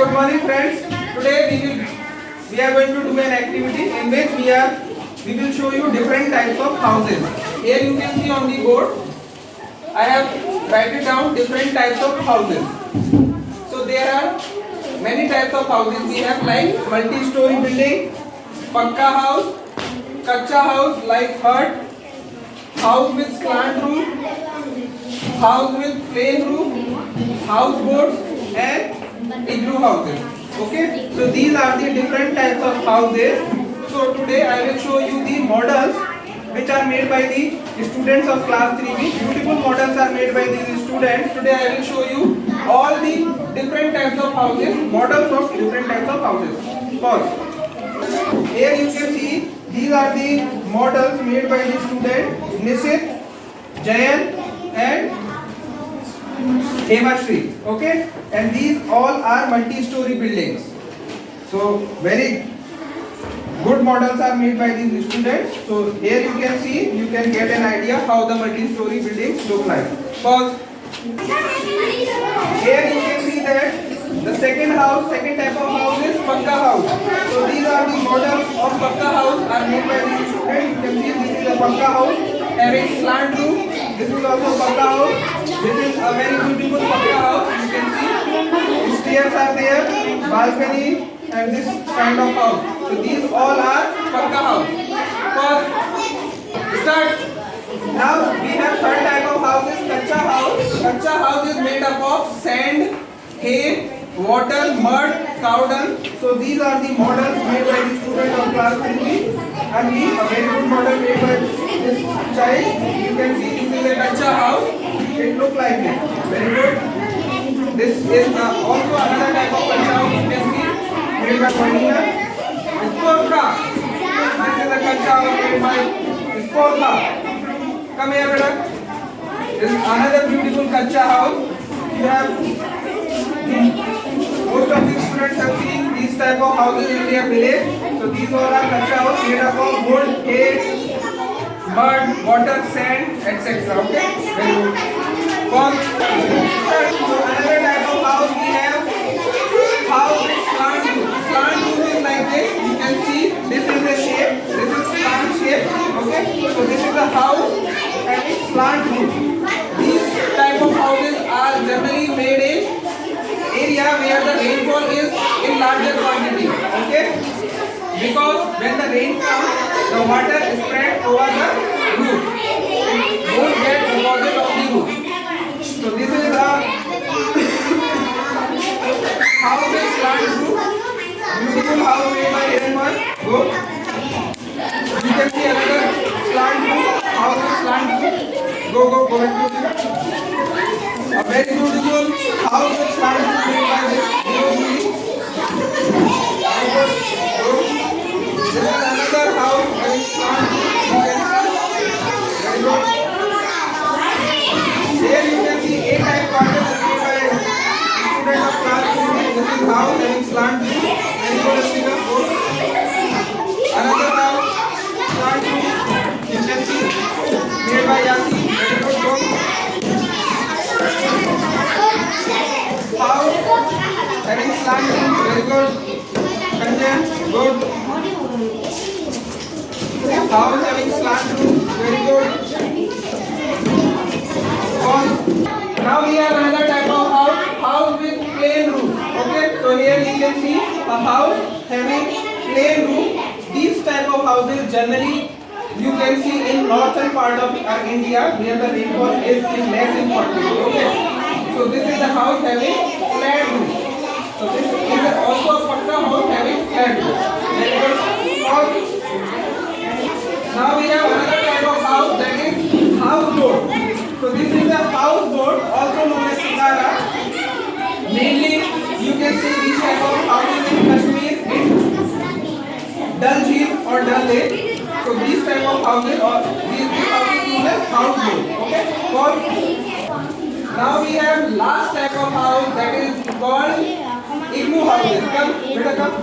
good morning friends. Today we are going to do an activity in which we will show you different types of houses. Here you can see on the board I have written down different types of houses. So there are many types of houses. We have like multi-story building, pakka house, kacha house like hut, house with slant roof, house with plain roof, houseboats and igloo houses. Okay, so these are the different types of houses. So today I will show you the models which are made by the students of class 3B. Beautiful models are made by these students. Today I will show you all the different types of houses, models of different types of houses. Pause. Here you can see these are the models made by the student Nisit, Jayan and Hemashri. Okay, and these all are multi-story buildings. So very good models are made by these students. So here you can see, you can get an idea how the multi-story buildings look like. Pause. Here you can see that the second type of house is pakka house. So these are the models of pakka house are made by these students. You can see this is a pakka house having slant roof. This is also pakka house. This is a very beautiful pakka house. You can see stairs are there, balcony and this kind of house. So these all are pakka house. First, start. Now we have third type of house is kacha house. Kacha house is made up of sand, hay, water, mud, cow dung. So these are the models made by the student of class 3B. And we a very good model made by this child. You can see this is a kacha house. It looks like this. Very good. This is also another type of kacha house. You can see made by Manina. Sporka. This is a kacha house made by Sporka. Come here, brother. This is another beautiful kacha house. You have most of the students have seen these type of houses in their village. So these all are kacha house made up of wood, hay, mud, water, sand, etc. Okay, very good. So another type of house we have house with slant roof. Slant roof is like this. You can see this is the shape. This is slant shape. Okay, so this is a house having slant roof. These type of houses are generally made in area where the rainfall is in larger quantity. Okay, because when the rain comes, the water is spread over the roof. It won't get deposit on the roof. So this is a house with slant roof. Beautiful house made by Hiranman. Go. You can see another slant roof. House with slant roof. Go back to a very beautiful house with slant roof made by Hiranman. This is another house with slant roof. Very good. Here you can see A-type quarters made by student of class 2B. This is house having slant roof. Very good, figure 4. Another house, slant roof. You can see made by Yasi. Very good, go. House having slant roof. Very good. Content, good. House having slant roof. Very good. Now we have another type of house with plain roof. Okay, so here you can see a house having plain roof. These type of houses generally you can see in northern part of India where the rainfall is less in quantity. Okay, so this is a house having flat roof. So this is also a pakka house having flat roof. Now we have another type of house that is houseboat. So this is a houseboat, also known as Sigara. Mainly, you can see these type of houses in Kashmir, in Dal Jheel or Dal Lake. So these type of houses or these houses known as houseboat. Okay. Now we have last type of house that is called igloo houses. Come, beta come.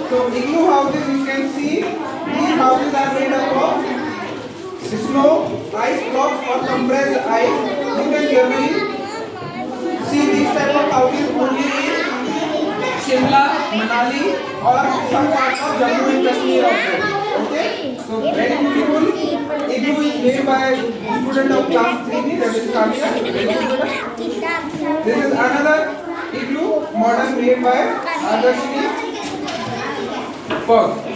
So igloo houses you can see these houses are made up of snow, ice blocks or compressed ice. You can generally see these type of houses only in Manali or some parts of Jammu and Kashmir also. Okay, so very beautiful. Igloo is made by student of class 3B, that is Kavya. This is another igloo model made by Adarshini. First.